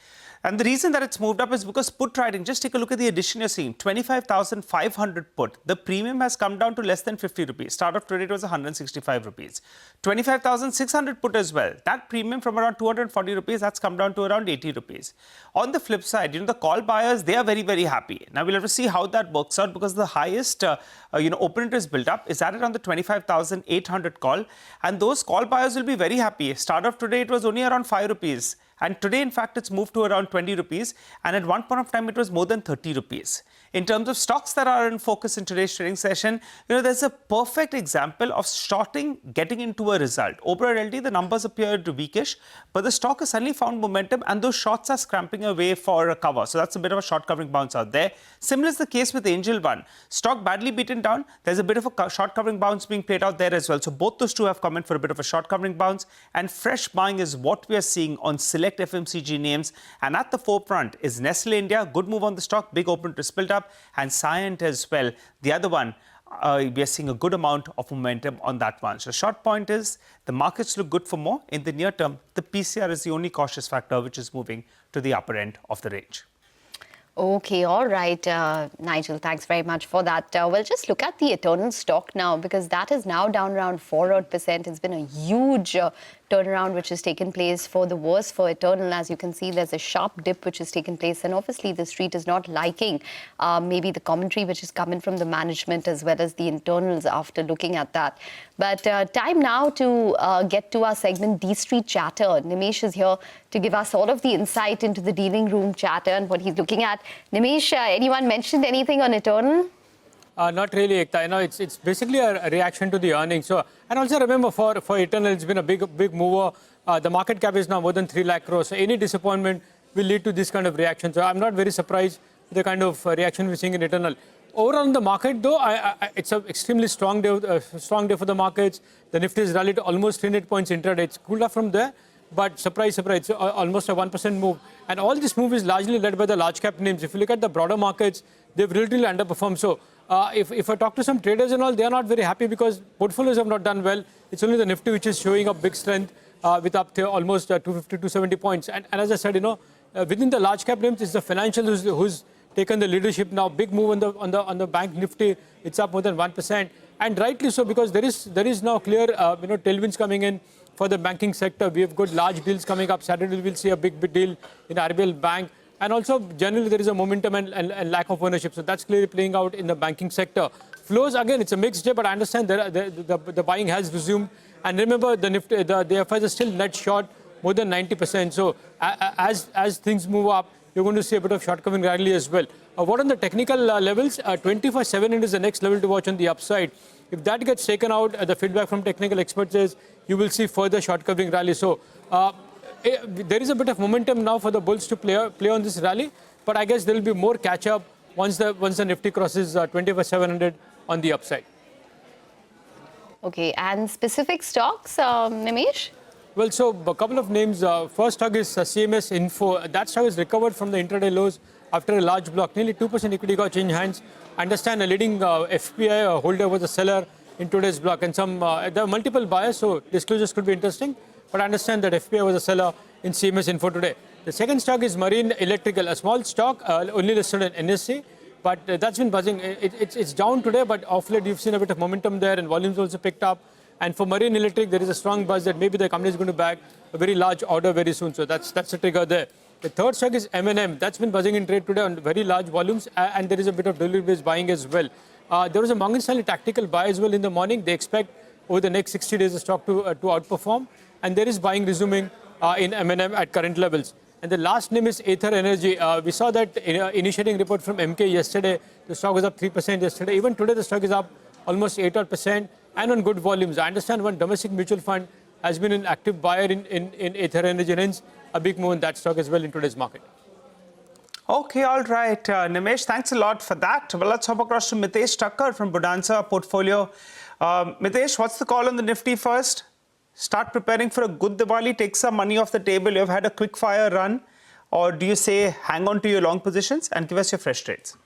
And the reason that it's moved up is because put trading, just take a look at the addition you're seeing, 25,500 put. The premium has come down to less than 50 rupees. Start of today it was 165 rupees. 25,600 put as well. That premium from around 240 rupees, that's come down to around 80 rupees. On the flip side, the call buyers, they are very, very happy. Now we'll have to see how that works out because the highest, open interest built up is at around the 25,800 call. And those call buyers will be very happy. Start of today, it was only around 5 rupees. And today, in fact, it's moved to around 20 rupees. And at one point of time, it was more than 30 rupees. In terms of stocks that are in focus in today's trading session, there's a perfect example of shorting getting into a result. Oberoi LD, the numbers appeared weakish, but the stock has suddenly found momentum and those shorts are scramping away for a cover. So that's a bit of a short covering bounce out there. Similar is the case with Angel One. Stock badly beaten down. There's a bit of a short covering bounce being played out there as well. So both those two have come in for a bit of a short covering bounce. And fresh buying is what we are seeing on select FMCG names. And at the forefront is Nestle India. Good move on the stock. Big open interest built up. And Cyient as well. The other one, we are seeing a good amount of momentum on that one. So short point is the markets look good for more. In the near term, the PCR is the only cautious factor which is moving to the upper end of the range. Okay, all right, Nigel, thanks very much for that. We'll just look at the Eternal stock now because that is now down around 4% It's been a huge turnaround which has taken place for the worse for Eternal. As you can see, there's a sharp dip which has taken place, and obviously the street is not liking maybe the commentary which is coming from the management as well as the internals after looking at that. But time now to get to our segment, D Street Chatter. Nimesh is here to give us all of the insight into the dealing room chatter and what he's looking at. Nimesh, anyone mentioned anything on Eternal? Not really, Ekta. It's basically a reaction to the earnings. So, and also remember, for Eternal, it's been a big mover. The market cap is now more than 3 lakh crores. So any disappointment will lead to this kind of reaction. So I'm not very surprised with the kind of reaction we're seeing in Eternal. Overall in the market, though, it's an extremely strong day for the markets. The Nifty has rallied almost 300 points intraday. It's cooled off from there. But surprise, it's almost a 1% move. And all this move is largely led by the large cap names. If you look at the broader markets, they've relatively underperformed. So if I talk to some traders and all, they are not very happy because portfolios have not done well. It's only the Nifty which is showing up big strength with up to almost 250, 270 points. And as I said, within the large cap names, it's the financial who's taken the leadership now. Big move on the bank Nifty. It's up more than 1%. And rightly so, because there is now clear tailwinds coming in for the banking sector. We have got large deals coming up. Saturday we'll see a big deal in RBL Bank. And also, generally, there is a momentum and lack of ownership. So that's clearly playing out in the banking sector. Flows, again, it's a mixed day, but I understand the buying has resumed. And remember, the FIs are still net short more than 90%. So as things move up, you're going to see a bit of short covering rally as well. What on the technical levels? 24/7 is the next level to watch on the upside. If that gets taken out, the feedback from technical experts is you will see further short covering rally. So there is a bit of momentum now for the bulls to play on this rally, but I guess there will be more catch up once the Nifty crosses 25,700 on the upside. Okay, and specific stocks, Nimesh? Well, so a couple of names. First stock is CMS Info. That stock is recovered from the intraday lows after a large block. Nearly 2% equity got changed hands. Understand a leading FPI holder was a seller in today's block, and there are multiple buyers, so disclosures could be interesting. But I understand that FPI was a seller in CMS Info today. The second stock is Marine Electrical, a small stock, only listed in NSE, but that's been buzzing. It's down today, but off late you've seen a bit of momentum there, and volumes also picked up. And for Marine Electric, there is a strong buzz that maybe the company is going to bag a very large order very soon. So that's the trigger there. The third stock is M&M. That's been buzzing in trade today on very large volumes, and there is a bit of delivery-based buying as well. There was a Morgan Stanley tactical buy as well in the morning. They expect over the next 60 days the stock to outperform, and there is buying resuming in M&M at current levels. And the last name is Aether Energy. We saw that initiating report from MK yesterday. The stock was up 3% yesterday. Even today, the stock is up almost 8% and on good volumes. I understand one domestic mutual fund has been an active buyer in Aether Energy, and hence a big move in that stock as well in today's market. Okay, all right. Nimesh, thanks a lot for that. Well, let's hop across to Mitesh Thakkar from Bonanza Portfolio. Mitesh, what's the call on the Nifty first? Start preparing for a good Diwali, take some money off the table. You've had a quick fire run. Or do you say hang on to your long positions and give us your fresh trades?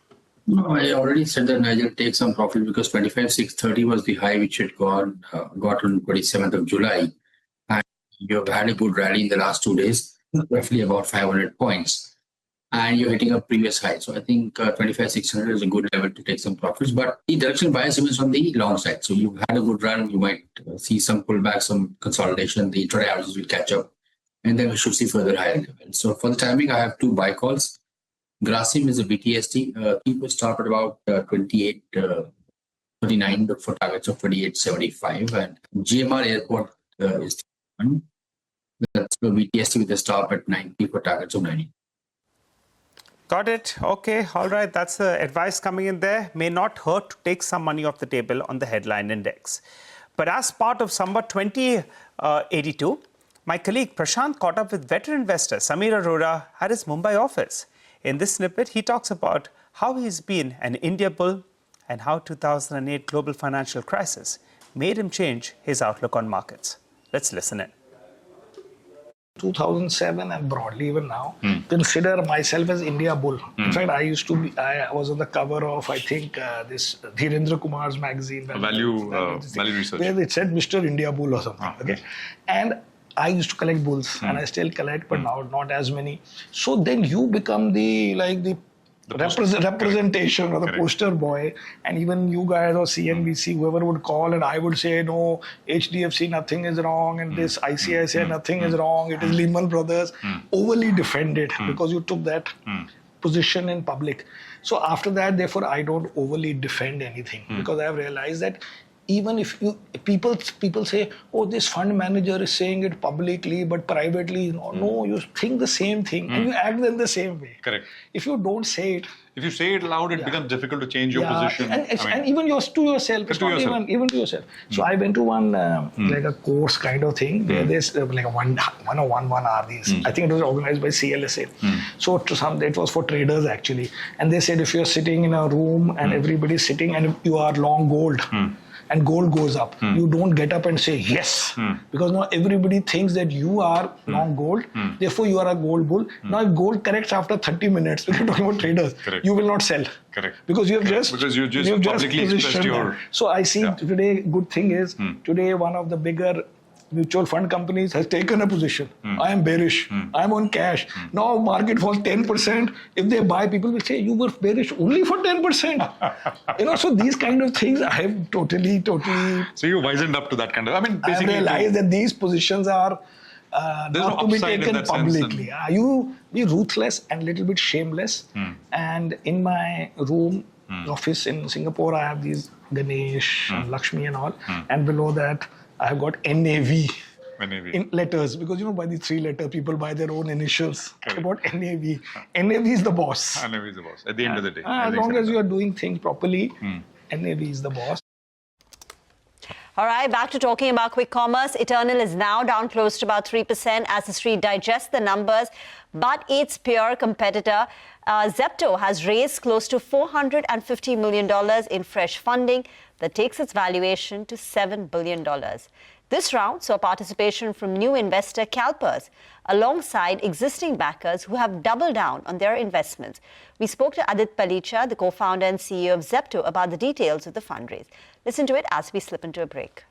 No, I already said that Nigel take some profit because 25,630 was the high which it got on 27th of July. And you've had a good rally in the last 2 days, roughly about 500 points. and you're hitting a previous high. So I think 25,600 is a good level to take some profits. But the directional bias is on the long side. So you've had a good run. You might see some pullback, some consolidation. The intraday averages will catch up, and then we should see further higher levels. So for the timing, I have two buy calls. Grasim is a BTST. People start at about 28.39 for targets of 28.75, and GMR Airport is the one. That's the BTST with a stop at 90 for targets of 90. Got it. Okay. All right. That's the advice coming in there. May not hurt to take some money off the table on the headline index. But as part of Summer 2082, my colleague Prashant caught up with veteran investor Samir Arora at his Mumbai office. In this snippet, he talks about how he's been an India bull and how 2008 global financial crisis made him change his outlook on markets. Let's listen in. 2007 and broadly even now, consider myself as India bull. In fact, I was on the cover of, I think, this Dhirendra Kumar's magazine. Value Research. Where it said Mr. India Bull or something. Okay. And I used to collect bulls and I still collect, but now not as many. So then you become the representation or the poster boy, and even you guys or CNBC, whoever would call, and I would say, no, HDFC, nothing is wrong, and this ICICI, nothing is wrong, it is Lehman Brothers, overly defended because you took that position in public. So after that, therefore, I don't overly defend anything because I have realized that even if people say, oh, this fund manager is saying it publicly, but privately, no, you think the same thing and you act in the same way. Correct. If you don't say it, if you say it loud, it becomes difficult to change your position. And even to yourself. It's not even to yourself. So I went to one like a course kind of thing. There's like a 101 hour these. I think it was organized by CLSA. So it was for traders actually. And they said if you're sitting in a room and everybody's sitting and you are long gold, and gold goes up, you don't get up and say yes, because now everybody thinks that you are long gold, therefore you are a gold bull. Now if gold corrects after 30 minutes, when you're talking about traders, you will not sell. Correct. Because you just publicly expressed your... So I see today, good thing is, today one of the bigger mutual fund companies has taken a position. I am bearish. I am on cash. Now market falls 10%. If they buy, people will say, you were bearish only for 10%. So these kind of things I have totally... So you wisened up to that kind of... basically... I realized that these positions are not to be taken publicly. You be ruthless and a little bit shameless. And in my room, office in Singapore, I have these Ganesh, Lakshmi and all. And below that, I have got NAV in letters, because by the 3 letter people buy their own initials. I bought NAV. NAV is the boss. NAV is the boss at the end of the day. As long as you are doing things properly, NAV is the boss. All right, back to talking about quick commerce. Eternal is now down close to about 3% as the street digests the numbers, but its peer competitor, Zepto, has raised close to $450 million in fresh funding that takes its valuation to $7 billion. This round saw participation from new investor CalPERS, alongside existing backers who have doubled down on their investments. We spoke to Adit Palicha, the co-founder and CEO of Zepto, about the details of the fundraise. Listen to it as we slip into a break.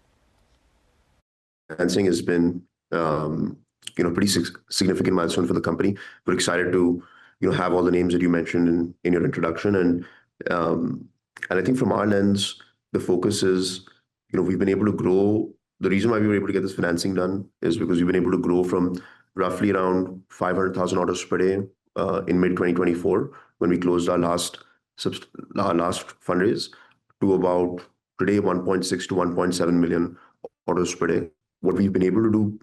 Financing has been, pretty significant milestone for the company. We're excited to, have all the names that you mentioned in your introduction, and I think from our lens, the focus is, we've been able to grow. The reason why we were able to get this financing done is because we've been able to grow from roughly around 500,000 orders per day in mid-2024, when we closed our last fundraise, to about today 1.6 to 1.7 million orders per day. What we've been able to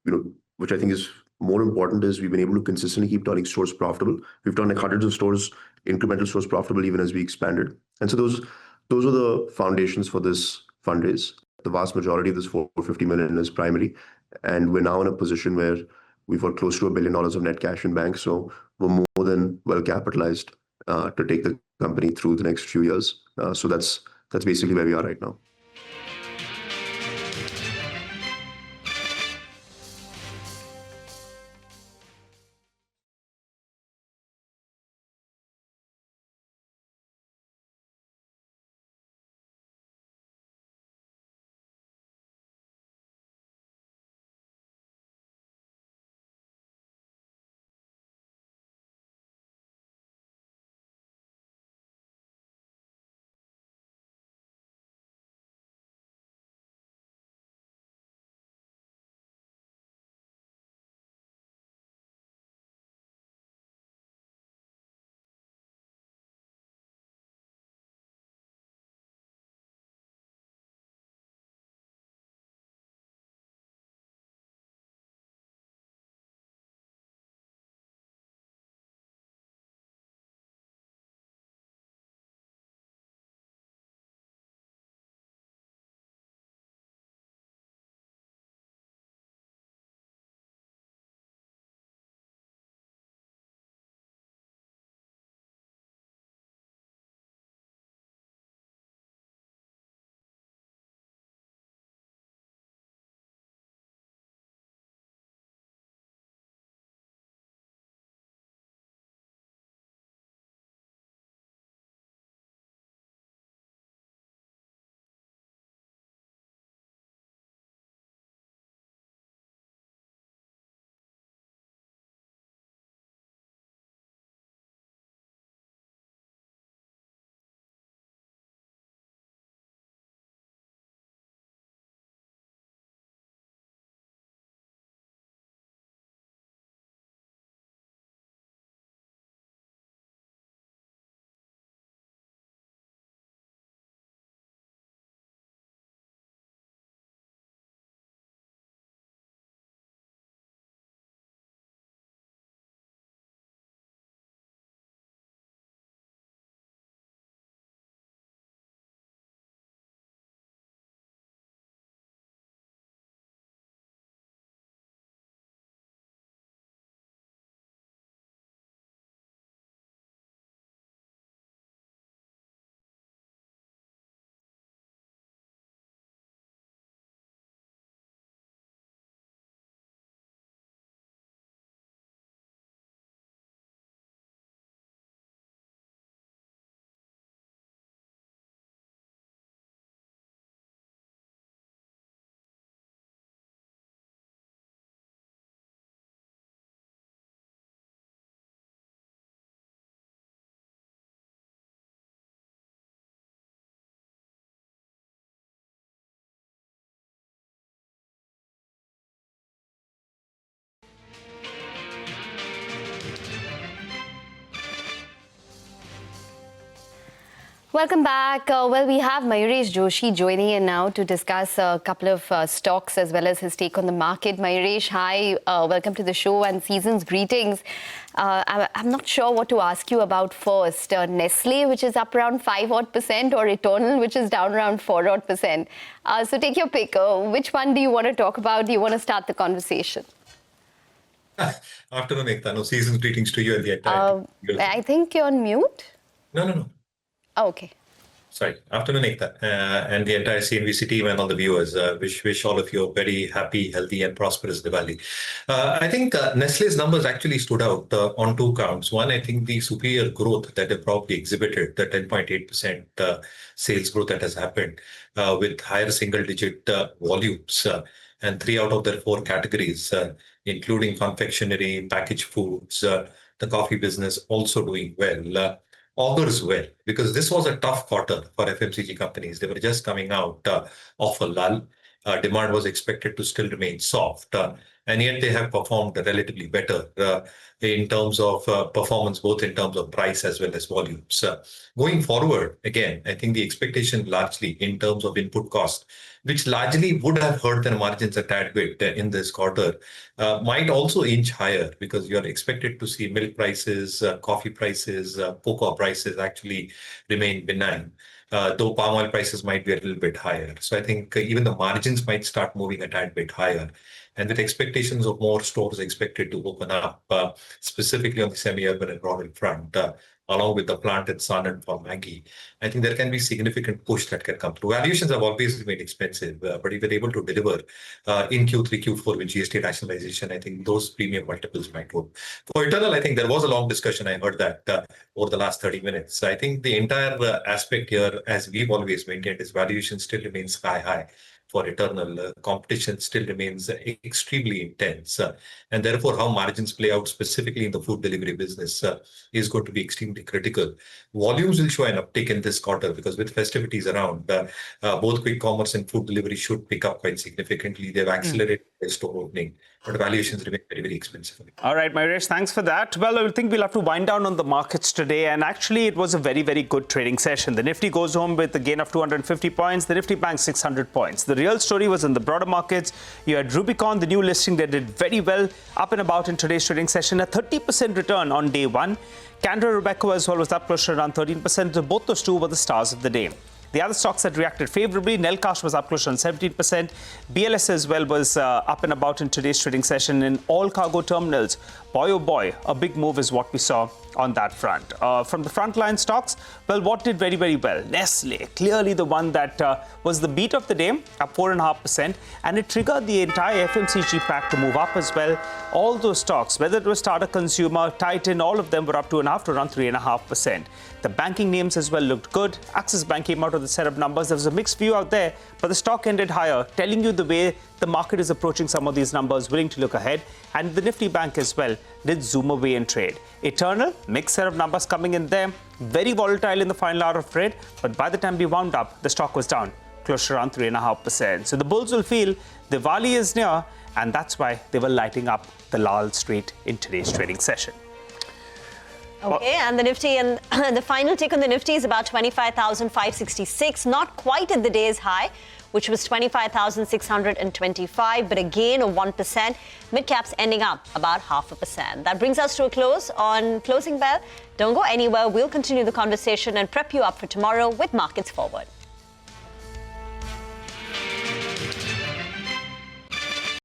do, which I think is more important, is we've been able to consistently keep turning stores profitable. We've done hundreds of stores, incremental stores profitable even as we expanded. And so those are the foundations for this fundraise. The vast majority of this $450 million is primary. And we're now in a position where we've got close to $1 billion of net cash in bank. So we're more than well capitalized to take the company through the next few years. So that's basically where we are right now. Welcome back. Well, we have Mayuresh Joshi joining in now to discuss a couple of stocks as well as his take on the market. Mayuresh, hi. Welcome to the show and season's greetings. I'm not sure what to ask you about first. Nestle, which is up around 5% or Eternal, which is down around 4%. So take your pick. Which one do you want to talk about? Do you want to start the conversation? Afternoon, Ekta. No, season's greetings to you and the entire team. I think you're on mute. No. Oh, okay. Sorry. Afternoon, Ekta, and the entire CNBC team and all the viewers. Wish all of you a very happy, healthy, and prosperous Diwali. I think Nestle's numbers actually stood out on two counts. One, I think the superior growth that they probably exhibited, the 10.8% sales growth that has happened with higher single-digit volumes, and 3 out of their 4 categories, including confectionery, packaged foods, the coffee business also doing well. Augurs well, because this was a tough quarter for FMCG companies. They were just coming out of a lull. Demand was expected to still remain soft, and yet they have performed relatively better in terms of performance, both in terms of price as well as volumes. Going forward, again, I think the expectation largely in terms of input cost, which largely would have hurt their margins a tad bit in this quarter, might also inch higher because you're expected to see milk prices, coffee prices, cocoa prices actually remain benign, though palm oil prices might be a little bit higher. So I think even the margins might start moving a tad bit higher. And with expectations of more stores expected to open up, specifically on the semi-urban and rural front, along with the plant in Sanand for Maggi, I think there can be significant push that can come through. Valuations have always remained expensive, but if we're able to deliver in Q3, Q4 with GST rationalization, I think those premium multiples might work. For Eternal, I think there was a long discussion. I heard that over the last 30 minutes. I think the entire aspect here, as we've always maintained, is valuation still remains sky high. For Eternal, competition still remains extremely intense, and therefore how margins play out specifically in the food delivery business is going to be extremely critical. Volumes will show an uptick in this quarter because with festivities around, both quick commerce and food delivery should pick up quite significantly. They've accelerated their store opening, but valuations remain very, very expensive. All right, Mayuresh, thanks for that. Well, I think we'll have to wind down on the markets today. And actually, it was a very, very good trading session. The Nifty goes home with a gain of 250 points. The Nifty banks 600 points. The real story was in the broader markets. You had Rubicon, the new listing that did very well, up and about in today's trading session. A 30% return on day one. Canada Robeco as well was up close to around 13%. Both those two were the stars of the day. The other stocks that reacted favorably, Nelcash was up close on 17%. BLS as well was up and about in today's trading session in all cargo terminals. Boy, oh boy, a big move is what we saw on that front. From the frontline stocks, well, what did very, very well? Nestle, clearly the one that was the beat of the day, up 4.5%, and it triggered the entire FMCG pack to move up as well. All those stocks, whether it was Tata Consumer, Titan, all of them were up 2.5% to around 3.5%. The banking names as well looked good. Axis Bank came out with a set of numbers. There was a mixed view out there, but the stock ended higher, telling you the way the market is approaching some of these numbers, willing to look ahead. And the Nifty Bank as well did zoom away and trade. Eternal, mixed set of numbers coming in there. Very volatile in the final hour of trade, but by the time we wound up, the stock was down close to around 3.5%. So the bulls will feel Diwali is near, and that's why they were lighting up the Lal Street in today's trading session. Okay, and the Nifty and the final tick on the Nifty is about 25,566, not quite at the day's high, which was 25,625, but a gain of 1%. Mid-caps ending up about 0.5%. That brings us to a close on Closing Bell. Don't go anywhere. We'll continue the conversation and prep you up for tomorrow with Markets Forward.